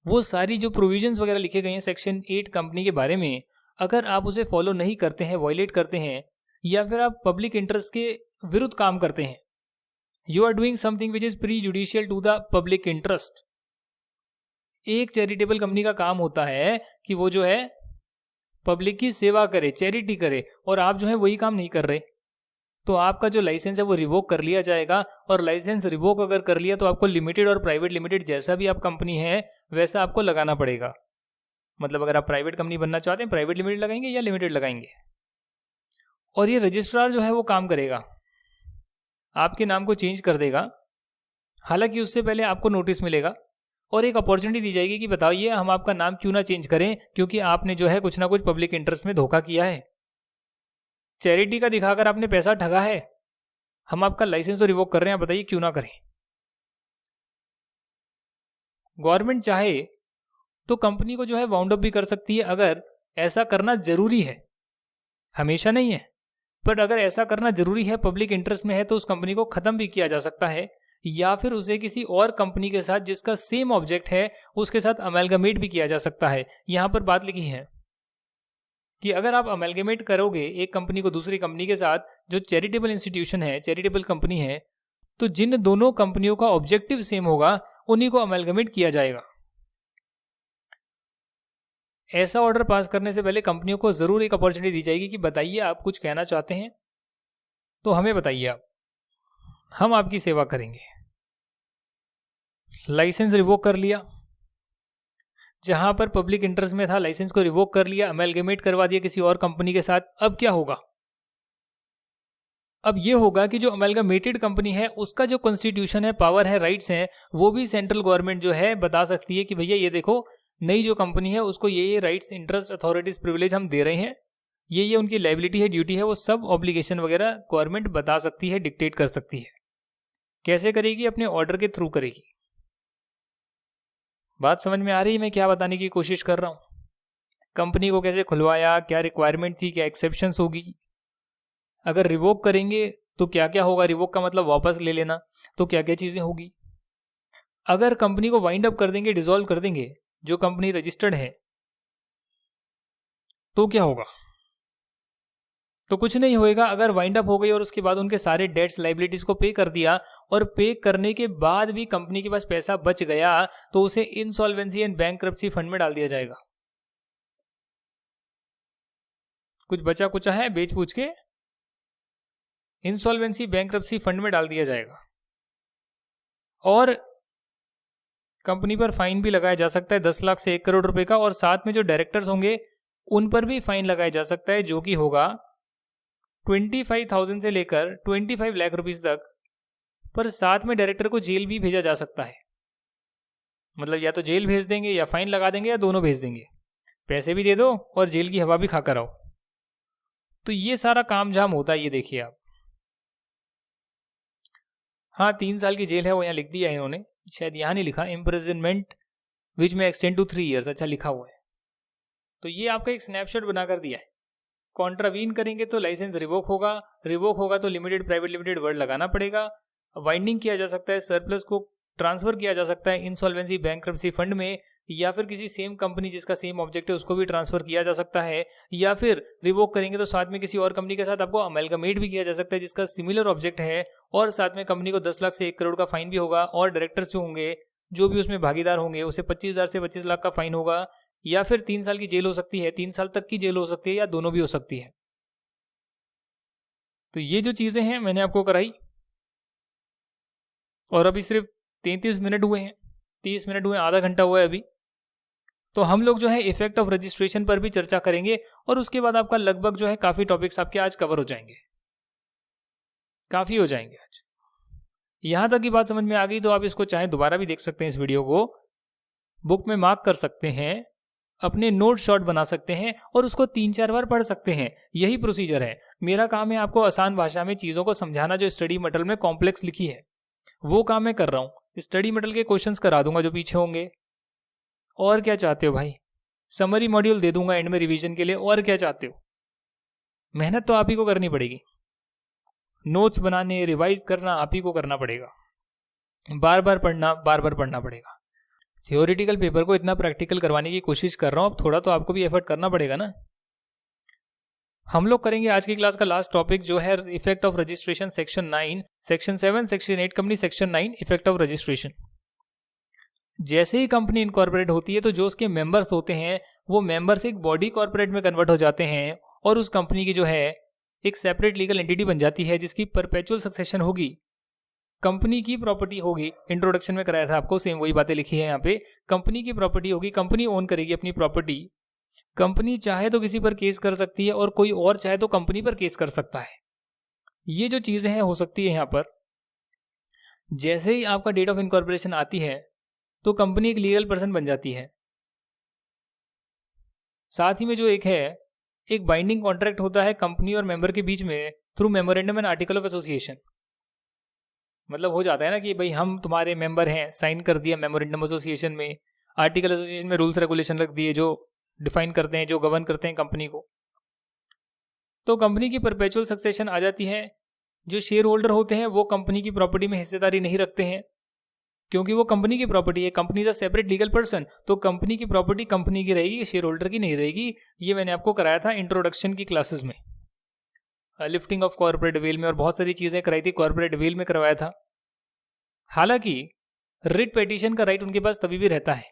वो सारी जो प्रोविजंस वगैरह लिखे गए हैं सेक्शन 8 कंपनी के बारे में, अगर आप उसे फॉलो नहीं करते हैं, वायलेट करते हैं, या फिर आप पब्लिक इंटरेस्ट के विरुद्ध काम करते हैं, you are doing something which is prejudicial to the public interest. एक चैरिटेबल कंपनी का काम होता है कि वो जो है पब्लिक की सेवा करे, चैरिटी करे, और आप जो है वही काम नहीं कर रहे, तो आपका जो लाइसेंस है वो रिवोक कर लिया जाएगा। और लाइसेंस रिवोक अगर कर लिया तो आपको लिमिटेड और प्राइवेट लिमिटेड जैसा भी आप कंपनी है वैसा आपको लगाना पड़ेगा। मतलब अगर आप प्राइवेट कंपनी बनना चाहते हैं, प्राइवेट लिमिटेड लगाएंगे या लिमिटेड लगाएंगे। और ये रजिस्ट्रार जो है वो काम करेगा, आपके नाम को चेंज कर देगा। हालांकि उससे पहले आपको नोटिस मिलेगा और एक अपॉर्चुनिटी दी जाएगी कि बताइए हम आपका नाम क्यों ना चेंज करें, क्योंकि आपने जो है कुछ ना कुछ पब्लिक इंटरेस्ट में धोखा किया है, चैरिटी का दिखाकर आपने पैसा ठगा है, हम आपका लाइसेंस तो रिवोक कर रहे हैं, बताइए क्यों ना करें। गवर्नमेंट चाहे तो कंपनी को जो है वाउंड अप भी कर सकती है, अगर ऐसा करना जरूरी है, हमेशा नहीं है, पर अगर ऐसा करना जरूरी है, पब्लिक इंटरेस्ट में है, तो उस कंपनी को खत्म भी किया जा सकता है, या फिर उसे किसी और कंपनी के साथ जिसका सेम ऑब्जेक्ट है उसके साथ अमेलगमेट भी किया जा सकता है। यहां पर बात लिखी है कि अगर आप अमेलगमेट करोगे एक कंपनी को दूसरी कंपनी के साथ, जो चैरिटेबल इंस्टीट्यूशन है, चैरिटेबल कंपनी है, तो जिन दोनों कंपनियों का ऑब्जेक्टिव सेम होगा उन्हीं को अमेलगमेट किया जाएगा। ऐसा ऑर्डर पास करने से पहले कंपनियों को जरूर एक अपॉर्चुनिटी दी जाएगी कि बताइए आप कुछ कहना चाहते हैं तो हमें बताइए, आप, हम आपकी सेवा करेंगे। लाइसेंस रिवोक कर लिया, जहां पर पब्लिक इंटरेस्ट में था लाइसेंस को रिवोक कर लिया, अमेलगमेट करवा दिया किसी और कंपनी के साथ। अब क्या होगा? अब ये होगा कि जो अमेलगमेटेड कंपनी है उसका जो कॉन्स्टिट्यूशन है, पावर है, राइट्स हैं, वो भी सेंट्रल गवर्नमेंट जो है बता सकती है कि भैया ये देखो नई जो कंपनी है उसको ये राइट्स, इंटरेस्ट, अथॉरिटीज, प्रिविलेज हम दे रहे हैं, ये उनकी लायबिलिटी है, ड्यूटी है, वो सब ऑब्लिगेशन वगैरह गवर्नमेंट बता सकती है, डिक्टेट कर सकती है। कैसे करेगी? अपने ऑर्डर के थ्रू करेगी। बात समझ में आ रही है मैं क्या बताने की कोशिश कर रहा हूं? कंपनी को कैसे खुलवाया, क्या रिक्वायरमेंट थी, क्या एक्सेप्शंस होगी, अगर रिवोक करेंगे तो क्या क्या होगा, रिवोक का मतलब वापस ले लेना, तो क्या क्या चीजें होगी, अगर कंपनी को वाइंड अप कर देंगे, डिसॉल्व कर देंगे, जो कंपनी रजिस्टर्ड है, तो क्या होगा? तो कुछ नहीं होएगा। अगर वाइंड अप हो गई और उसके बाद उनके सारे डेट्स, लाइबिलिटीज को पे कर दिया और पे करने के बाद भी कंपनी के पास पैसा बच गया तो उसे इंसॉल्वेंसी एंड बैंकरप्सी फंड में डाल दिया जाएगा। कुछ बचा कुचा है बेच पूछ के इंसॉल्वेंसी बैंकरप्सी फंड में डाल दिया जाएगा। और कंपनी पर फाइन भी लगाया जा सकता है 10 लाख से 1 करोड़ रुपए का, और साथ में जो डायरेक्टर्स होंगे उन पर भी फाइन लगाया जा सकता है, जो कि होगा 25,000 से लेकर 25 लाख रुपीस तक। पर साथ में डायरेक्टर को जेल भी भेजा जा सकता है, मतलब या तो जेल भेज देंगे या फाइन लगा देंगे या दोनों भेज देंगे, पैसे भी दे दो और जेल की हवा भी खाकर आओ। तो ये सारा काम झाम होता है, ये देखिए आप। हाँ, 3 साल की जेल है वो यहाँ लिख दिया है इन्होंने, शायद यहाँ नहीं लिखा, इम्प्रिजनमेंट विच में एक्सटेंड टू 3 ईयर्स, अच्छा लिखा हुआ है। तो ये आपका एक स्नैपशॉट बनाकर दिया है। कॉन्ट्रावीन करेंगे तो लाइसेंस रिवोक होगा, रिवोक होगा तो लिमिटेड, प्राइवेट लिमिटेड वर्ड लगाना पड़ेगा, वाइंडिंग किया जा सकता है, सरप्लस को ट्रांसफर किया जा सकता है इंसॉल्वेंसी बैंकरप्सी फंड में, या फिर किसी सेम कंपनी जिसका सेम ऑब्जेक्ट है उसको भी ट्रांसफर किया जा सकता है, या फिर रिवोक करेंगे तो साथ में किसी और कंपनी के साथ आपको अमेलगमेट भी किया जा सकता है जिसका सिमिलर ऑब्जेक्ट है, और साथ में कंपनी को 10 लाख से 1 करोड़ का फाइन भी होगा, और डायरेक्टर्स जो होंगे, जो भी उसमें भागीदार होंगे, उसे 25,000 से 25 लाख का फाइन होगा, या फिर 3 साल की जेल हो सकती है, 3 साल तक की जेल हो सकती है, या दोनों भी हो सकती है। तो ये जो चीजें हैं मैंने आपको कराई, और अभी सिर्फ 33 मिनट हुए हैं, 30 मिनट हुए, आधा घंटा हुआ है अभी। तो हम लोग जो है इफेक्ट ऑफ रजिस्ट्रेशन पर भी चर्चा करेंगे, और उसके बाद आपका लगभग जो है काफी टॉपिक्स आपके आज कवर हो जाएंगे, काफी हो जाएंगे आज। यहां तक की बात समझ में आ गई तो आप इसको चाहे दोबारा भी देख सकते हैं, इस वीडियो को बुक में मार्क कर सकते हैं, अपने नोट शॉट बना सकते हैं और उसको 3-4 बार पढ़ सकते हैं। यही प्रोसीजर है। मेरा काम है आपको आसान भाषा में चीजों को समझाना, जो स्टडी मटेरियल में कॉम्प्लेक्स लिखी है वो काम मैं कर रहा हूं। स्टडी मटेरियल के क्वेश्चंस करा दूंगा जो पीछे होंगे, और क्या चाहते हो भाई, समरी मॉड्यूल दे दूंगा एंड में रिवीजन के लिए, और क्या चाहते हो। मेहनत तो आप ही को करनी पड़ेगी, नोट्स बनाने, रिवाइज करना आप ही को करना पड़ेगा, बार बार पढ़ना पड़ेगा। थियोरिटिकल पेपर को इतना प्रैक्टिकल करवाने की कोशिश कर रहा हूँ, अब थोड़ा तो आपको भी एफर्ट करना पड़ेगा ना। हम लोग करेंगे आज की क्लास का लास्ट टॉपिक जो है effect of registration, section 9, section 7, section 8 company, section 9 effect of registration. जैसे ही कंपनी इनकॉर्पोरेट होती है तो जो उसके मेंबर्स होते हैं वो मेंबर्स एक बॉडी कॉर्पोरेट में कन्वर्ट हो जाते हैं और उस कंपनी की जो है एक सेपरेट लीगल एंटिटी बन जाती है जिसकी परपेचुअल सक्सेशन होगी, कंपनी की प्रॉपर्टी होगी। इंट्रोडक्शन में कराया था आपको, सेम वही बातें लिखी है यहाँ पे। कंपनी की प्रॉपर्टी होगी, कंपनी ओन करेगी अपनी प्रॉपर्टी। कंपनी चाहे तो किसी पर केस कर सकती है और कोई और चाहे तो कंपनी पर केस कर सकता है। ये जो चीजें हैं हो सकती है यहाँ पर। जैसे ही आपका डेट ऑफ इनकॉर्पोरेशन आती है तो कंपनी एक लीगल पर्सन बन जाती है। साथ ही में जो एक बाइंडिंग कॉन्ट्रैक्ट होता है कंपनी और मेंबर के बीच में through memorandum and article of association. मतलब हो जाता है ना कि भाई हम तुम्हारे मेंबर हैं, साइन कर दिया मेमोरेंडम एसोसिएशन में, आर्टिकल एसोसिएशन में रूल्स रेगुलेशन रख दिए जो डिफाइन करते हैं, जो गवर्न करते हैं कंपनी को। तो कंपनी की परपेचुअल सक्सेशन आ जाती है। जो शेयर होल्डर होते हैं वो कंपनी की प्रॉपर्टी में हिस्सेदारी नहीं रखते हैं क्योंकि वो कंपनी की प्रॉपर्टी है, company is a separate legal person, तो कंपनी की प्रॉपर्टी कंपनी की रहेगी, शेयर होल्डर की नहीं रहेगी। ये मैंने आपको कराया था इंट्रोडक्शन की क्लासेस में, लिफ्टिंग ऑफ कॉर्पोरेट वेल में, और बहुत सारी चीजें कराई थी, कॉर्पोरेट वेल में करवाया था। हालांकि रिट पेटिशन का राइट उनके पास तभी भी रहता है।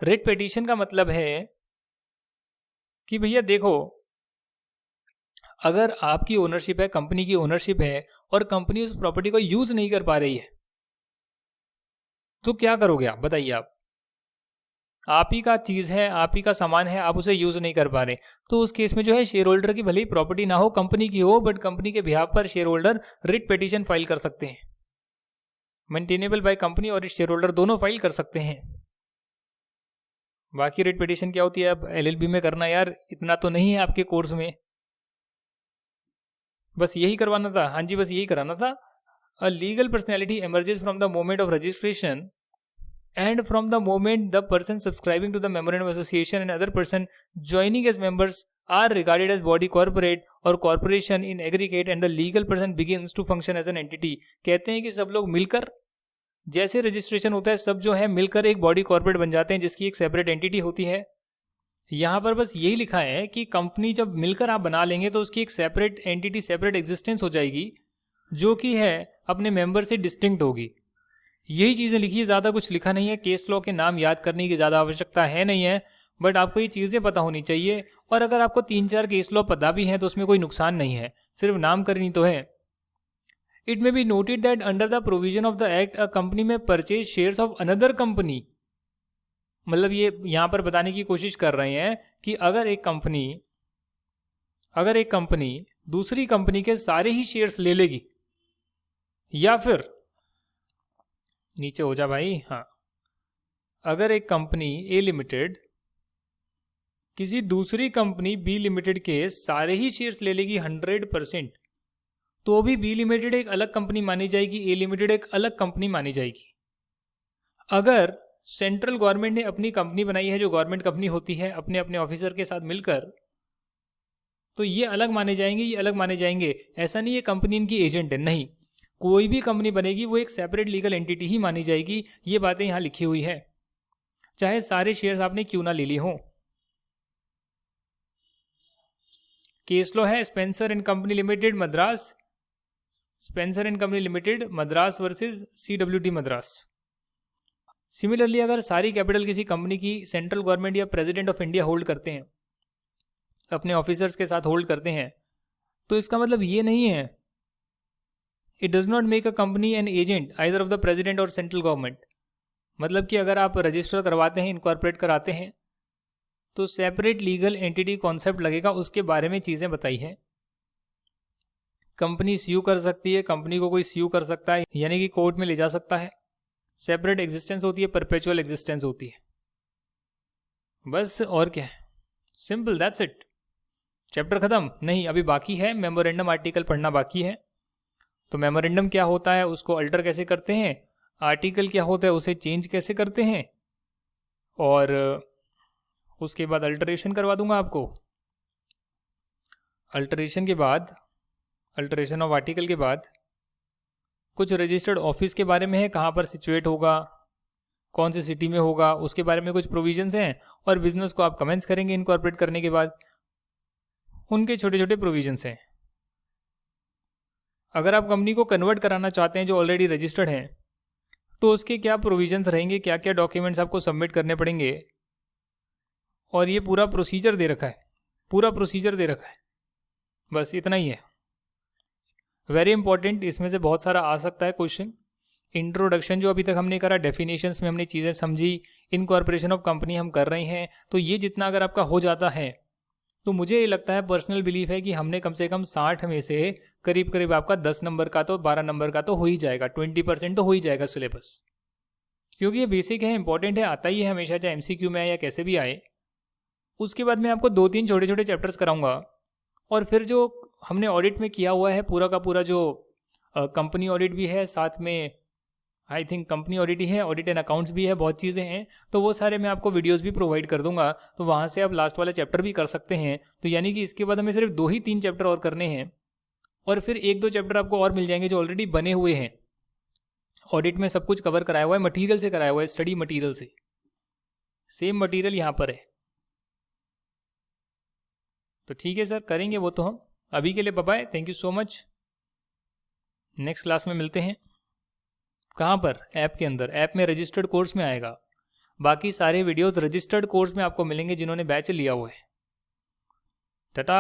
रिट पेटिशन का मतलब है कि भैया देखो, अगर आपकी ओनरशिप है, कंपनी की ओनरशिप है और कंपनी उस प्रॉपर्टी को यूज नहीं कर पा रही है तो क्या करोगे आप, बताइए। आप ही का चीज है, आप ही का सामान है, आप उसे यूज नहीं कर पा रहे, तो उस केस में जो है शेयर होल्डर की भले ही प्रॉपर्टी ना हो, कंपनी की हो, बट कंपनी के बिहाफ पर share holder writ petition file कर सकते हैं। मेंटेनेबल बाय कंपनी और शेयर होल्डर दोनों फाइल कर सकते हैं। बाकी रिट पिटीशन क्या होती है अब एलएलबी में करना, यार इतना तो नहीं है आपके कोर्स में। बस यही करवाना था, हाँ जी बस यही कराना था। A legal personality emerges from the moment of registration and from the moment the person subscribing to the memorandum of association and other person joining as members are regarded as body corporate or corporation in aggregate and the legal person begins to function as an entity। कहते हैं कि सब लोग मिलकर, जैसे registration होता है सब जो है मिलकर एक बॉडी कॉर्पोरेट बन जाते हैं जिसकी एक सेपरेट एंटिटी होती है। यहाँ पर बस यही लिखा है कि कंपनी जब मिलकर आप बना लेंगे तो उसकी एक सेपरेट एंटिटी, सेपरेट एग्जिस्टेंस हो जाएगी जो कि है अपने मेंबर से डिस्टिंक्ट होगी। यही चीज़ें लिखी है, ज़्यादा कुछ लिखा नहीं है। केस लॉ के नाम याद करने की ज़्यादा आवश्यकता है नहीं है, बट आपको ये चीज़ें पता होनी चाहिए। और अगर आपको 3-4 केस लॉ पता भी है तो उसमें कोई नुकसान नहीं है, सिर्फ नाम करनी तो है। It may be noted that under the provision of the act a company में purchase shares of another company. मतलब ये यहाँ पर बताने की कोशिश कर रहे हैं कि अगर एक कंपनी दूसरी कंपनी के सारे ही शेयर्स ले लेगी, या फिर नीचे हो जा भाई, हाँ, अगर एक कंपनी ए लिमिटेड किसी दूसरी कंपनी बी लिमिटेड के सारे ही शेयर्स ले लेगी 100%, तो भी बी लिमिटेड एक अलग कंपनी मानी जाएगी, ए लिमिटेड एक अलग कंपनी मानी जाएगी। अगर सेंट्रल गवर्नमेंट ने अपनी कंपनी बनाई है जो गवर्नमेंट कंपनी होती है अपने अपने ऑफिसर के साथ मिलकर, तो ये अलग माने जाएंगे, ये अलग माने जाएंगे। ऐसा नहीं है कंपनी इनकी एजेंट है, नहीं, कोई भी कंपनी बनेगी वो एक सेपरेट लीगल एंटिटी ही मानी जाएगी। ये बातें यहां लिखी हुई है, चाहे सारे शेयर्स आपने क्यों ना ले ली हो। केस लॉ है Spencer and company limited Madras, Spencer and company limited Madras versus CWT Madras. Similarly अगर सारी कैपिटल किसी कंपनी की सेंट्रल गवर्नमेंट या प्रेसिडेंट ऑफ इंडिया होल्ड करते हैं, अपने ऑफिसर्स के साथ होल्ड करते हैं, तो इसका मतलब ये नहीं है, it does not make a company an agent either of the president और सेंट्रल गवर्नमेंट। मतलब कि अगर आप रजिस्टर करवाते हैं, इनकॉर्पोरेट कराते हैं, तो सेपरेट लीगल एंटिटी कॉन्सेप्ट लगेगा, उसके बारे में चीज़ें बताई है। कंपनी स्यू कर सकती है, कंपनी को कोई स्यू कर सकता है, यानी कि कोर्ट में ले जा सकता है। सेपरेट एग्जिस्टेंस होती है, परपेचुअल एग्जिस्टेंस होती है, बस और क्या है, सिंपल, दैट्स इट। चैप्टर खत्म नहीं, अभी बाकी है मेमोरेंडम आर्टिकल पढ़ना बाकी है। तो मेमोरेंडम क्या होता है, उसको अल्टर कैसे करते हैं, आर्टिकल क्या होता है उसे चेंज कैसे करते हैं, और उसके बाद अल्टरेशन करवा दूंगा आपको। अल्टरेशन के बाद, अल्टरेशन ऑफ आर्टिकल के बाद कुछ रजिस्टर्ड ऑफिस के बारे में है, कहाँ पर सिचुएट होगा, कौन सी सिटी में होगा, उसके बारे में कुछ प्रोविजंस हैं। और बिजनेस को आप कमेंस करेंगे इनकॉर्पोरेट करने के बाद, उनके छोटे छोटे प्रोविजंस हैं। अगर आप कंपनी को कन्वर्ट कराना चाहते हैं जो ऑलरेडी रजिस्टर्ड हैं, तो उसके क्या प्रोविजंस रहेंगे, क्या क्या डॉक्यूमेंट्स आपको सबमिट करने पड़ेंगे, और ये पूरा प्रोसीजर दे रखा है, पूरा प्रोसीजर दे रखा है। बस इतना ही है। वेरी इंपॉर्टेंट, इसमें से बहुत सारा आ सकता है क्वेश्चन। इंट्रोडक्शन जो अभी तक हमने करा, डेफिनेशंस में हमने चीज़ें समझी, इनकॉर्पोरेशन ऑफ कंपनी हम कर रहे हैं, तो ये जितना अगर आपका हो जाता है तो मुझे ये लगता है, पर्सनल बिलीफ है कि हमने कम से कम 60 में से करीब करीब आपका 10 नंबर का तो 12 नंबर का तो हो ही जाएगा, 20% तो हो ही जाएगा सिलेबस। क्योंकि ये बेसिक है, इंपॉर्टेंट है, आता ही है हमेशा, चाहे MCQ में आए या कैसे भी आए। उसके बाद मैं आपको 2-3 छोटे छोटे चैप्टर्स कराऊंगा, और फिर जो हमने ऑडिट में किया हुआ है पूरा का पूरा, जो कंपनी ऑडिट भी है साथ में, आई थिंक कंपनी ऑडिट ही है, ऑडिट एंड अकाउंट्स भी है, बहुत चीज़ें हैं, तो वो सारे मैं आपको वीडियोस भी प्रोवाइड कर दूंगा, तो वहाँ से आप लास्ट वाला चैप्टर भी कर सकते हैं। तो यानी कि इसके बाद हमें सिर्फ 2-3 चैप्टर और करने हैं, और फिर 1-2 चैप्टर आपको और मिल जाएंगे जो ऑलरेडी बने हुए हैं। ऑडिट में सब कुछ कवर कराया हुआ है, मटीरियल से कराया हुआ है, स्टडी मटीरियल से, सेम मटीरियल यहाँ पर है। तो ठीक है सर, करेंगे वो तो हम। अभी के लिए bye bye, thank you so much. Next class में मिलते हैं। कहाँ पर? ऐप के अंदर, ऐप में रजिस्टर्ड कोर्स में आएगा। बाकी सारे वीडियोस रजिस्टर्ड कोर्स में आपको मिलेंगे जिन्होंने बैच लिया हुआ है। टाटा।